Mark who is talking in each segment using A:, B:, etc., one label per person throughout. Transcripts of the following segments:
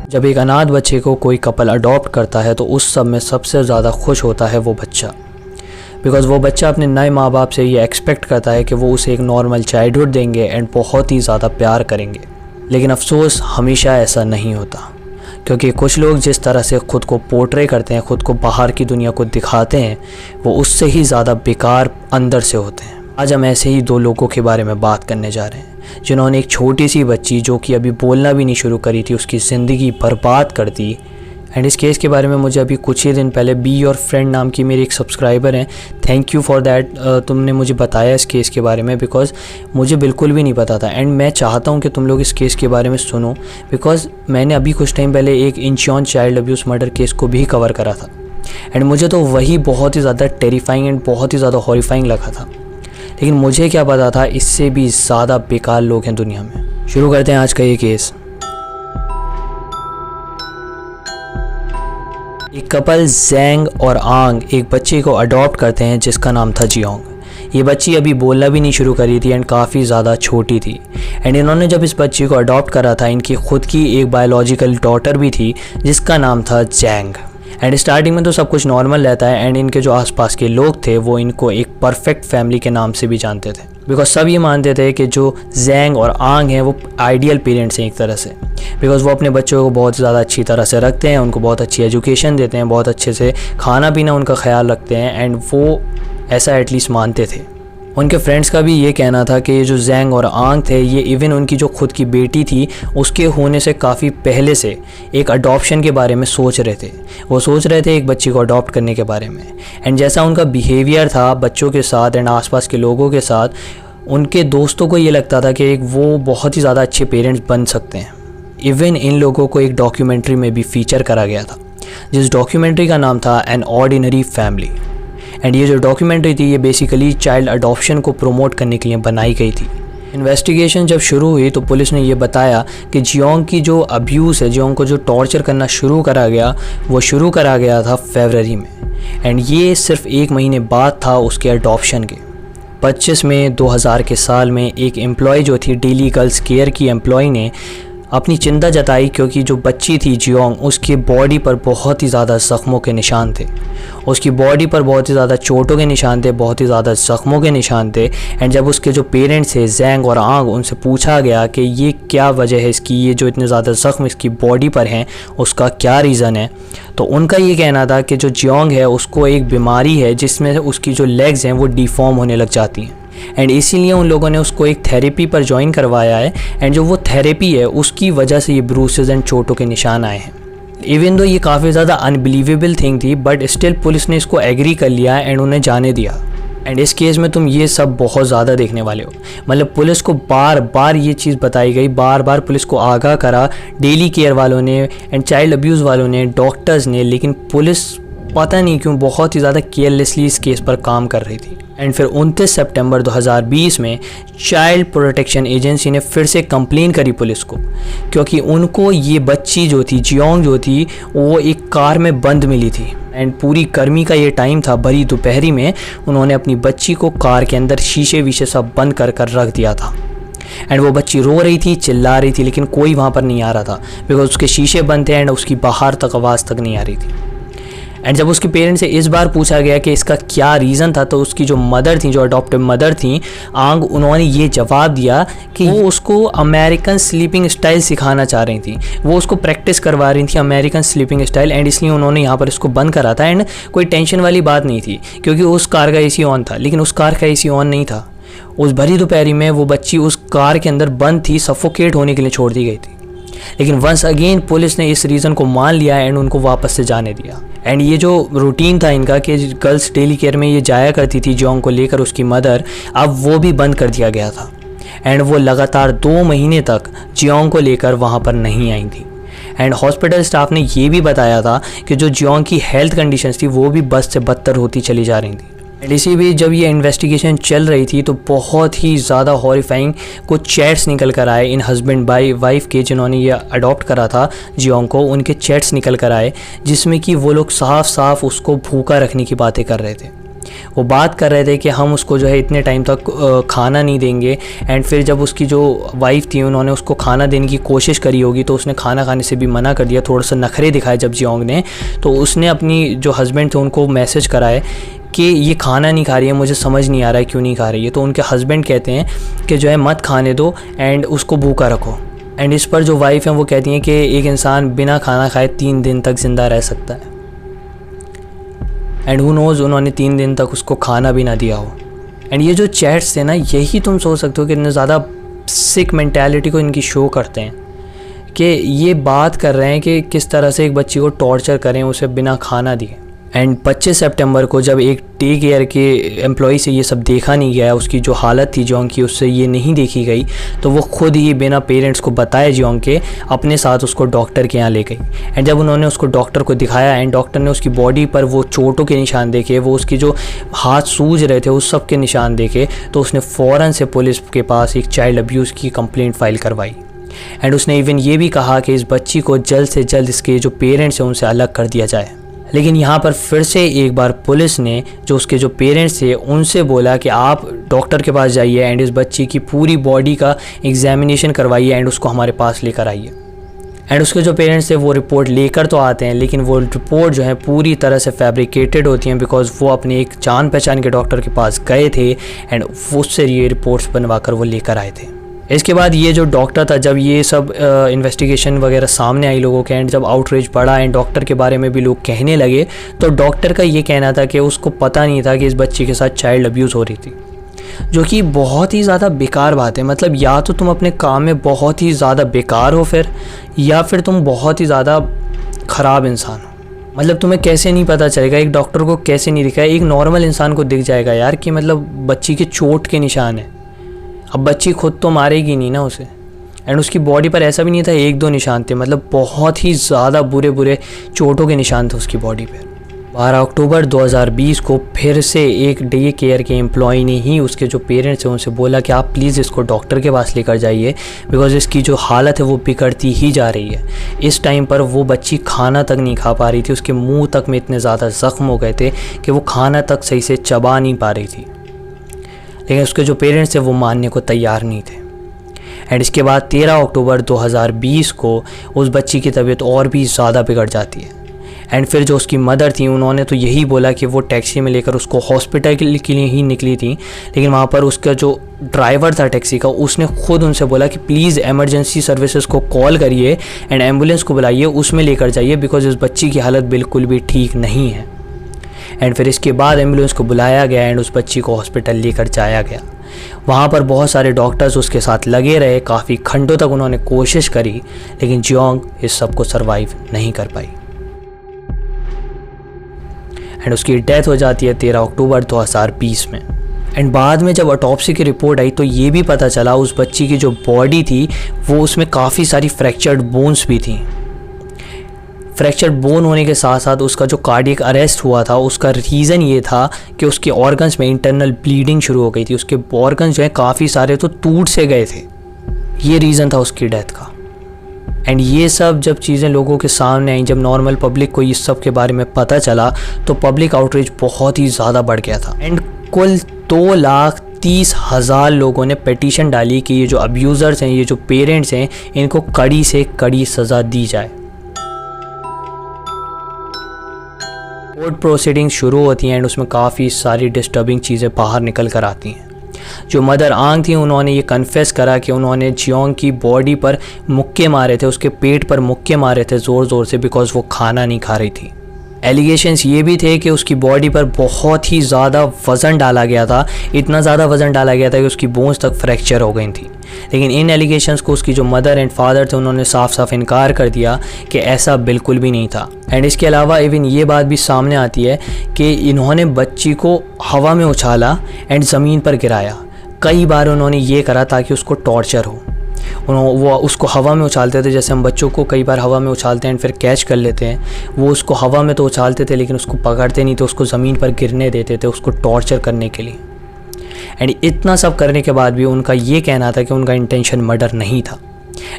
A: जब एक अनाथ बच्चे को कोई कपल अडॉप्ट करता है तो उस सब में सबसे ज़्यादा खुश होता है वो बच्चा, बिकॉज़ वो बच्चा अपने नए माँ बाप से ये एक्सपेक्ट करता है कि वो उसे एक नॉर्मल चाइल्डहुड देंगे एंड बहुत ही ज़्यादा प्यार करेंगे। लेकिन अफसोस हमेशा ऐसा नहीं होता, क्योंकि कुछ लोग जिस तरह से ख़ुद को पोर्ट्रे करते हैं, ख़ुद को बाहर की दुनिया को दिखाते हैं, वो उससे ही ज़्यादा बेकार अंदर से होते हैं। आज हम ऐसे ही 2 लोगों के बारे में बात करने जा रहे हैं जिन्होंने एक छोटी सी बच्ची जो कि अभी बोलना भी नहीं शुरू करी थी, उसकी ज़िंदगी बर्बाद कर दी। एंड इस केस के बारे में मुझे अभी कुछ ही दिन पहले बी योर फ्रेंड नाम की मेरी एक सब्सक्राइबर हैं, थैंक यू फॉर दैट, तुमने मुझे बताया इस केस के बारे में, बिकॉज़ मुझे बिल्कुल भी नहीं पता था। एंड मैं चाहता हूँ कि तुम लोग इस केस के बारे में सुनो, बिकॉज़ मैंने अभी कुछ टाइम पहले एक Incheon child abuse murder case को भी कवर करा था एंड मुझे तो वही बहुत ही ज़्यादा टेरिफाइंग एंड बहुत ही ज़्यादा हॉरिफाइंग लगा था। लेकिन मुझे क्या पता था इससे भी ज़्यादा बेकार लोग हैं दुनिया में। शुरू करते हैं आज का ये केस। एक कपल ज़ैंग और आंग एक बच्चे को अडॉप्ट करते हैं जिसका नाम था जियोंग। ये बच्ची अभी बोलना भी नहीं शुरू करी थी एंड काफ़ी ज़्यादा छोटी थी। एंड इन्होंने जब इस बच्ची को अडॉप्ट करा था, इनकी खुद की एक बायोलॉजिकल डॉटर भी थी जिसका नाम था जैंग। एंड स्टार्टिंग में तो सब कुछ नॉर्मल रहता है एंड इनके जो आसपास के लोग थे वो इनको एक परफेक्ट फैमिली के नाम से भी जानते थे, बिकॉज सब ये मानते थे कि जो ज़ैंग और आंग हैं वो आइडियल पेरेंट्स हैं एक तरह से, बिकॉज वो अपने बच्चों को बहुत ज़्यादा अच्छी तरह से रखते हैं, उनको बहुत अच्छी एजुकेशन देते हैं, बहुत अच्छे से खाना पीना उनका ख्याल रखते हैं एंड वो ऐसा एटलीस्ट मानते थे। उनके फ्रेंड्स का भी ये कहना था कि ये जो ज़ैंग और आंग थे ये इवन उनकी जो खुद की बेटी थी उसके होने से काफ़ी पहले से एक अडॉप्शन के बारे में सोच रहे थे। वो सोच रहे थे एक बच्ची को अडॉप्ट करने के बारे में। एंड जैसा उनका बिहेवियर था बच्चों के साथ एंड आसपास के लोगों के साथ, उनके दोस्तों को ये लगता था कि वो बहुत ही ज़्यादा अच्छे पेरेंट्स बन सकते हैं। इवन इन लोगों को एक डॉक्यूमेंट्री में भी फीचर करा गया था जिस डॉक्यूमेंट्री का नाम था एन ऑर्डिनरी फैमिली। एंड ये जो डॉक्यूमेंट्री थी ये बेसिकली चाइल्ड अडॉप्शन को प्रमोट करने के लिए बनाई गई थी। इन्वेस्टिगेशन जब शुरू हुई तो पुलिस ने ये बताया कि जियोंग की जो अब्यूज़ है, जियोंग को जो टॉर्चर करना शुरू करा गया वो शुरू करा गया था फरवरी में। एंड ये सिर्फ 1 महीने बाद था उसके अडॉप्शन के। 25 मई 2000 के साल में एक एम्प्लॉय जो थी डेली गर्ल्स केयर की एम्प्लॉय ने अपनी चिंता जताई, क्योंकि जो बच्ची थी जियोंग उसकी बॉडी पर बहुत ही ज़्यादा ज़ख्मों के निशान थे, उसकी बॉडी पर बहुत ही ज़्यादा चोटों के निशान थे, बहुत ही ज़्यादा ज़ख्मों के निशान थे। एंड जब उसके जो पेरेंट्स थे ज़ैंग और आंग, उनसे पूछा गया कि ये क्या वजह है इसकी, ये जो इतने ज़्यादा ज़ख्म इसकी बॉडी पर हैं उसका क्या रीज़न है, तो उनका ये कहना था कि जो जियोंग है उसको एक बीमारी है जिसमें उसकी जो लेग्स हैं वो डिफॉर्म होने लग जाती हैं। एंड इसीलिए उन लोगों ने उसको एक थेरेपी पर ज्वाइन करवाया है एंड जो वो थेरेपी है उसकी वजह से ये ब्रूसेस एंड चोटों के निशान आए हैं। इवन दो ये काफ़ी ज़्यादा अनबिलीवेबल थिंग थी, बट स्टिल पुलिस ने इसको एग्री कर लिया एंड उन्हें जाने दिया। एंड इस केस में तुम ये सब बहुत ज़्यादा देखने वाले हो, मतलब पुलिस को बार बार ये चीज़ बताई गई, बार बार पुलिस को आगाह करा डेली केयर वालों ने एंड चाइल्ड अब्यूज़ वालों ने, डॉक्टर्स ने, लेकिन पुलिस पता नहीं क्यों बहुत ही ज़्यादा केयरलेसली इस केस पर काम कर रही थी। एंड फिर 29 सितंबर 2020 में चाइल्ड प्रोटेक्शन एजेंसी ने फिर से कंप्लेन करी पुलिस को, क्योंकि उनको ये बच्ची जो थी जियोंग जो थी वो एक कार में बंद मिली थी। एंड पूरी गर्मी का ये टाइम था, भरी दोपहरी में उन्होंने अपनी बच्ची को कार के अंदर शीशे वीशे सब बंद कर कर रख दिया था। एंड वो बच्ची रो रही थी, चिल्ला रही थी, लेकिन कोई वहाँ पर नहीं आ रहा था बिकॉज उसके शीशे बंद थे एंड उसकी बाहर तक आवाज़ तक नहीं आ रही थी। एंड जब उसके पेरेंट्स से इस बार पूछा गया कि इसका क्या रीज़न था, तो उसकी जो मदर थी, जो अडॉप्टिव मदर थी आंग, उन्होंने ये जवाब दिया कि वो उसको अमेरिकन स्लीपिंग स्टाइल सिखाना चाह रही थी, वो उसको प्रैक्टिस करवा रही थी अमेरिकन स्लीपिंग स्टाइल, एंड इसलिए उन्होंने यहाँ पर इसको बंद करा था। एंड कोई टेंशन वाली बात नहीं थी क्योंकि उस कार का एसी ऑन था, लेकिन उस कार का एसी ऑन नहीं था। उस भरी दोपहरी में वो बच्ची उस कार के अंदर बंद थी, सफोकेट होने के लिए छोड़ दी गई थी। लेकिन वंस अगेन पुलिस ने इस रीज़न को मान लिया एंड उनको वापस से जाने दिया। एंड ये जो रूटीन था इनका कि गर्ल्स डेली केयर में ये जाया करती थी जियोंग को लेकर उसकी मदर, अब वो भी बंद कर दिया गया था। एंड वो लगातार 2 महीने तक जियोंग को लेकर वहाँ पर नहीं आई थी। एंड हॉस्पिटल स्टाफ ने ये भी बताया था कि जो जियोंग की हेल्थ कंडीशंस थी वो भी बद से बदतर होती चली जा रही थी। एंड इसी बीच जब ये इन्वेस्टिगेशन चल रही थी तो बहुत ही ज़्यादा हॉरिफाइंग कुछ चैट्स निकल कर आए इन हस्बैंड बाई वाइफ के, जिन्होंने ये अडॉप्ट करा था जियोंग को, उनके चैट्स निकल कर आए जिसमें कि वो लोग साफ साफ उसको भूखा रखने की बातें कर रहे थे। वो बात कर रहे थे कि हम उसको जो है इतने टाइम तक खाना नहीं देंगे। एंड फिर जब उसकी जो वाइफ़ थी उन्होंने उसको खाना देने की कोशिश करी होगी तो उसने खाना खाने से भी मना कर दिया, थोड़ा सा नखरे दिखाए जब जियोंग ने। तो उसने अपनी जो हस्बैंड थे उनको मैसेज कराए कि ये खाना नहीं खा रही है, मुझे समझ नहीं आ रहा है क्यों नहीं खा रही है। तो उनके हस्बैंड कहते हैं कि जो है मत खाने दो एंड उसको भूखा रखो। एंड इस पर जो वाइफ़ हैं वो कहती हैं कि एक इंसान बिना खाना खाए 3 दिन तक ज़िंदा रह सकता है। एंड हू नोज़ उन्होंने 3 दिन तक उसको खाना भी ना दिया हो। एंड ये जो चैट्स थे ना, यही तुम सोच सकते हो कि इतने ज़्यादा सिक मेंटालिटी को इनकी शो करते हैं कि ये बात कर रहे हैं कि किस तरह से एक बच्ची को टॉर्चर करें उसे बिना खाना दिए। एंड 25 सितंबर को जब एक डे केयर के एम्प्लॉय से ये सब देखा नहीं गया, उसकी जो हालत थी जियोंग की उससे ये नहीं देखी गई, तो वो खुद ही बिना पेरेंट्स को बताए जियोंग के अपने साथ उसको डॉक्टर के यहाँ ले गई। एंड जब उन्होंने उसको डॉक्टर को दिखाया एंड डॉक्टर ने उसकी बॉडी पर वो चोटों के निशान देखे, वो उसकी जो हाथ सूज रहे थे उस सब के निशान देखे, तो उसने फ़ौरन से पुलिस के पास एक चाइल्ड अब्यूज़ की कंप्लेंट फाइल करवाई। एंड उसने इवन ये भी कहा कि इस बच्ची को जल्द से जल्द इसके जो पेरेंट्स हैं उनसे अलग कर दिया जाए। लेकिन यहाँ पर फिर से एक बार पुलिस ने जो उसके जो पेरेंट्स थे उनसे बोला कि आप डॉक्टर के पास जाइए एंड इस बच्ची की पूरी बॉडी का एग्जामिनेशन करवाइए एंड उसको हमारे पास लेकर आइए। एंड उसके जो पेरेंट्स थे वो रिपोर्ट लेकर तो आते हैं, लेकिन वो रिपोर्ट जो है पूरी तरह से फैब्रिकेटेड होती हैं, बिकॉज वो अपने एक जान पहचान के डॉक्टर के पास गए थे एंड उससे ये रिपोर्ट्स बनवा कर वो लेकर आए थे। इसके बाद ये जो डॉक्टर था, जब ये सब इन्वेस्टिगेशन वगैरह सामने आई लोगों के एंड जब आउटरीच बढ़ा एंड डॉक्टर के बारे में भी लोग कहने लगे, तो डॉक्टर का ये कहना था कि उसको पता नहीं था कि इस बच्ची के साथ चाइल्ड अब्यूज़ हो रही थी, जो कि बहुत ही ज़्यादा बेकार बात है। मतलब या तो तुम अपने काम में बहुत ही ज़्यादा बेकार हो फिर, या फिर तुम बहुत ही ज़्यादा ख़राब इंसान हो। मतलब तुम्हें कैसे नहीं पता चलेगा, एक डॉक्टर को कैसे नहीं दिखा, एक नॉर्मल इंसान को दिख जाएगा यार कि मतलब बच्ची के चोट के निशान है। अब बच्ची खुद तो मारेगी नहीं ना उसे। एंड उसकी बॉडी पर ऐसा भी नहीं था 1-2 निशान थे, मतलब बहुत ही ज़्यादा बुरे चोटों के निशान थे उसकी बॉडी पर। 12 अक्टूबर 2020 को फिर से एक डे केयर के एम्प्लॉय ने ही उसके जो पेरेंट्स हैं उनसे बोला कि आप प्लीज़ इसको डॉक्टर के पास लेकर जाइए, बिकॉज इसकी जो हालत है वो बिगड़ती ही जा रही है। इस टाइम पर वो बच्ची खाना तक नहीं खा पा रही थी, उसके मुंह तक में इतने ज़्यादा ज़ख्म हो गए थे कि वो खाना तक सही से चबा नहीं पा रही थी। लेकिन उसके जो पेरेंट्स थे वो मानने को तैयार नहीं थे। एंड इसके बाद 13 अक्टूबर 2020 को उस बच्ची की तबीयत और भी ज़्यादा बिगड़ जाती है। एंड फिर जो उसकी मदर थी उन्होंने तो यही बोला कि वो टैक्सी में लेकर उसको हॉस्पिटल के लिए ही निकली थी, लेकिन वहाँ पर उसका जो ड्राइवर था टैक्सी का उसने खुद उनसे बोला कि प्लीज़ इमरजेंसी सर्विसेज को कॉल करिए एंड एम्बुलेंस को बुलाइए, उसमें लेकर जाइए, बिकॉज इस बच्ची की हालत बिल्कुल भी ठीक नहीं है। एंड फिर इसके बाद एम्बुलेंस को बुलाया गया एंड उस बच्ची को हॉस्पिटल लेकर जाया गया। वहाँ पर बहुत सारे डॉक्टर्स उसके साथ लगे रहे, काफ़ी घंटों तक उन्होंने कोशिश करी, लेकिन जियोंग इस सब को सर्वाइव नहीं कर पाई एंड उसकी डेथ हो जाती है 13 अक्टूबर 2020 में। एंड बाद में जब ऑटोप्सी की रिपोर्ट आई तो ये भी पता चला उस बच्ची की जो बॉडी थी वो उसमें काफ़ी सारी फ्रैक्चर्ड बोन्स भी थी। फ्रैक्चर्ड बोन होने के साथ साथ उसका जो कार्डियक अरेस्ट हुआ था उसका रीज़न ये था कि उसके ऑर्गन्स में इंटरनल ब्लीडिंग शुरू हो गई थी, उसके ऑर्गन्स जो है काफ़ी सारे तो टूट से गए थे। ये रीज़न था उसकी डेथ का। एंड ये सब जब चीज़ें लोगों के सामने आई, जब नॉर्मल पब्लिक को इस सब के बारे में पता चला, तो पब्लिक आउटरीच बहुत ही ज़्यादा बढ़ गया था। एंड कुल 2,30,000 लोगों ने पिटीशन डाली कि ये जो अब्यूज़र्स हैं, ये जो पेरेंट्स हैं, इनको कड़ी से कड़ी सज़ा दी जाए। कोर्ट प्रोसीडिंग्स शुरू होती हैं एंड उसमें काफ़ी सारी डिस्टर्बिंग चीज़ें बाहर निकल कर आती हैं। जो मदर आंग थी उन्होंने ये कन्फेस करा कि उन्होंने जियोंग की बॉडी पर मुक्के मारे थे, उसके पेट पर मुक्के मारे थे ज़ोर ज़ोर से, बिकॉज वो खाना नहीं खा रही थी। एलिगेशंस ये भी थे कि उसकी बॉडी पर बहुत ही ज़्यादा वज़न डाला गया था, इतना ज़्यादा वज़न डाला गया था कि उसकी बोन्स तक फ्रैक्चर हो गई थी। लेकिन इन एलिगेशंस को उसकी जो मदर एंड फादर थे उन्होंने साफ साफ इनकार कर दिया कि ऐसा बिल्कुल भी नहीं था। एंड इसके अलावा इवन ये बात भी सामने आती है कि इन्होंने बच्ची को हवा में उछाला एंड ज़मीन पर गिराया। कई बार उन्होंने ये करा ताकि उसको टॉर्चर हो। वो उसको हवा में उछालते थे, जैसे हम बच्चों को कई बार हवा में उछालते हैं फिर कैच कर लेते हैं, वो उसको हवा में तो उछालते थे लेकिन उसको पकड़ते नहीं थे, उसको ज़मीन पर गिरने देते थे उसको टॉर्चर करने के लिए। एंड इतना सब करने के बाद भी उनका ये कहना था कि उनका इंटेंशन मर्डर नहीं था।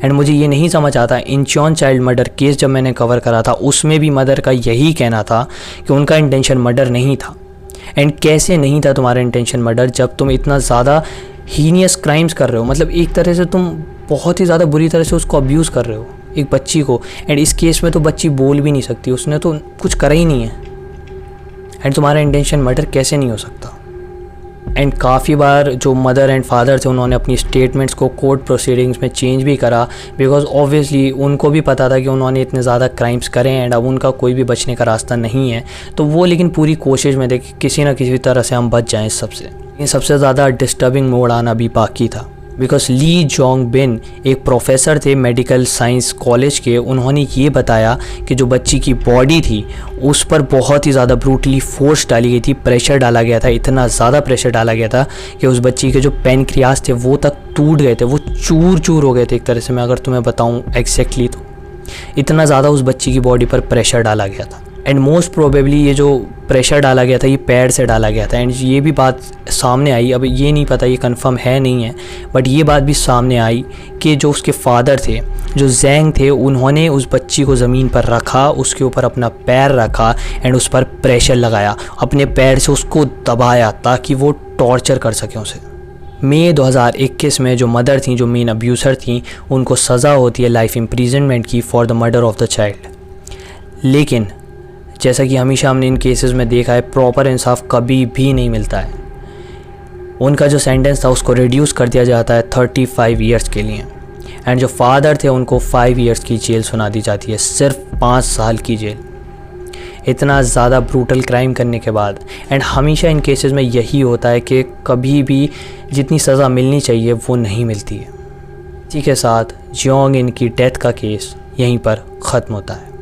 A: एंड मुझे ये नहीं समझ आता, इंचॉन चाइल्ड मर्डर केस जब मैंने कवर करा था उसमें भी मदर का यही कहना था कि उनका इंटेंशन मर्डर नहीं था। एंड कैसे नहीं था तुम्हारा इंटेंशन मर्डर जब तुम इतना ज़्यादा हीनियस क्राइम्स कर रहे हो, मतलब एक तरह से तुम बहुत ही ज़्यादा बुरी तरह से उसको अब्यूज़ कर रहे हो एक बच्ची को। एंड इस केस में तो बच्ची बोल भी नहीं सकती, उसने तो कुछ करा ही नहीं है, एंड तुम्हारा इंटेंशन मर्डर कैसे नहीं हो सकता। एंड काफ़ी बार जो मदर एंड फादर थे उन्होंने अपनी स्टेटमेंट्स को कोर्ट प्रोसीडिंग्स में चेंज भी करा, बिकॉज ऑब्वियसली उनको भी पता था कि उन्होंने इतने ज़्यादा क्राइम्स करे हैं एंड अब उनका कोई भी बचने का रास्ता नहीं है। तो वो लेकिन पूरी कोशिश में थे कि किसी ना किसी तरह से हम बच जाएं इस सबसे। लेकिन सबसे ज़्यादा डिस्टर्बिंग मोड आना भी बाकी था, बिकॉज ली जोंग बिन एक प्रोफेसर थे मेडिकल साइंस कॉलेज के। उन्होंने ये बताया कि जो बच्ची की बॉडी थी उस पर बहुत ही ज़्यादा ब्रूटली फोर्स डाली गई थी, प्रेशर डाला गया था, इतना ज़्यादा प्रेशर डाला गया था कि उस बच्ची के जो पेनक्रियास थे वो तक टूट गए थे, वो चूर चूर हो गए थे एक तरह से। मैं अगर तुम्हें बताऊँ एग्जैक्टली तो इतना ज़्यादा उस बच्ची की बॉडी पर प्रेशर डाला गया था। एंड मोस्ट प्रोबेबली ये जो प्रेशर डाला गया था ये पैर से डाला गया था। एंड ये भी बात सामने आई, अब ये नहीं पता ये कंफर्म है नहीं है, बट ये बात भी सामने आई कि जो उसके फादर थे जो जैंग थे उन्होंने उस बच्ची को ज़मीन पर रखा, उसके ऊपर अपना पैर रखा एंड उस पर प्रेशर लगाया, अपने पैर से उसको दबाया ताकि वो टॉर्चर कर सकें उसे। मई 2021 में जो मदर थी, जो मेन अब्यूज़र थी, उनको सज़ा होती है लाइफ इम्प्रिजनमेंट की for the murder of the child. लेकिन जैसा कि हमेशा हमने इन केसेस में देखा है, प्रॉपर इंसाफ कभी भी नहीं मिलता है। उनका जो सेंटेंस था उसको रिड्यूस कर दिया जाता है 35 ईयर्स के लिए। एंड जो फादर थे उनको 5 ईयर्स की जेल सुना दी जाती है, सिर्फ 5 साल की जेल, इतना ज़्यादा ब्रूटल क्राइम करने के बाद। एंड हमेशा इन केसेस में यही होता है कि कभी भी जितनी सज़ा मिलनी चाहिए वो नहीं मिलती है। इसी के साथ जियोंग इनकी डेथ का केस यहीं पर ख़त्म होता है।